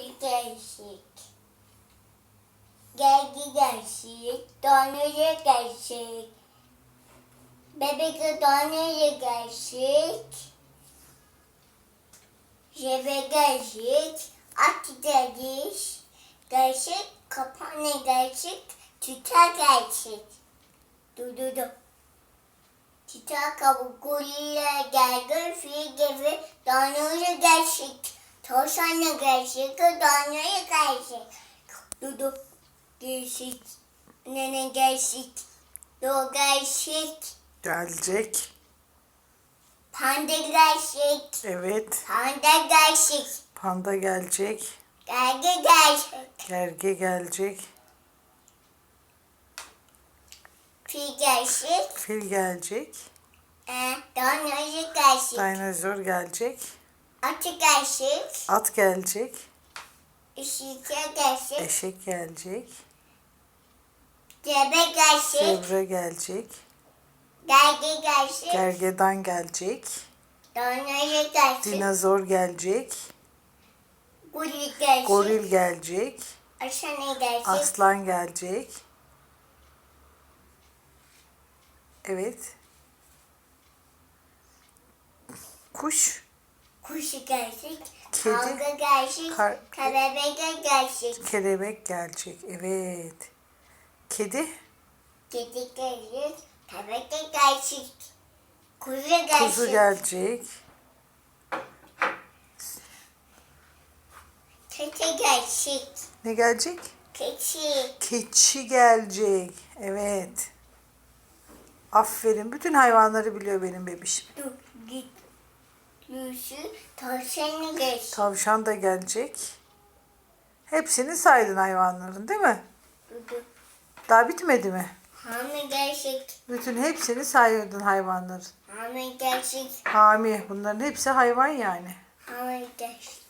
Kuru gerçek. Geldi gerçek. Donları gerçek. Bebek donları gerçek. Jebe gerçek. At gerçek. Gerçek. Kapanı gerçek. Tutar gerçek. Dur. Tutar kabuk gorilla gergin fil gibi donları gerçek. Tavşanla gerçek. Donları gerçek. Dur. Gerçek. Nene gerçek. Do gerçek. Gelecek. Panda gerçek. Evet. Panda gerçek. Panda gelecek. Gerge gerçek. Gerge gelecek. Fil gerçek. Fil gelecek. Donları gerçek. Dinozor gelecek. Atı gerçek. At gelecek. Işıkya gerçek. Eşek gelecek. Cebe gerçek. Zebra gelecek. Gerge gerçek. Gergedan gelecek. Donları gerçek. Dinozor gelecek. Goril gerçek. Goril gelecek. Aslan gerçek. Aslan gelecek. Evet. Kuş. Kuşu gerçek. Kedi. Karga gerçek. Kelebek gerçek. Kelebek gelecek. Evet. Kedi. Kedi gerçek. Kelebek gerçek. Kuzu gerçek. Kuzu gelecek. Keçi gerçek. Ne gelecek? Keçi. Keçi gelecek. Evet. Aferin. Bütün hayvanları biliyor benim bebişim. Dur git. Yüzü tavşanı gerçek. Tavşan da gelecek. Hepsini saydın hayvanların, değil mi? Dur. Daha bitmedi mi? Hami gerçek. Bütün hepsini sayıyordun hayvanların. Hami gerçek. Hami. Bunların hepsi hayvan yani. Hami gerçek.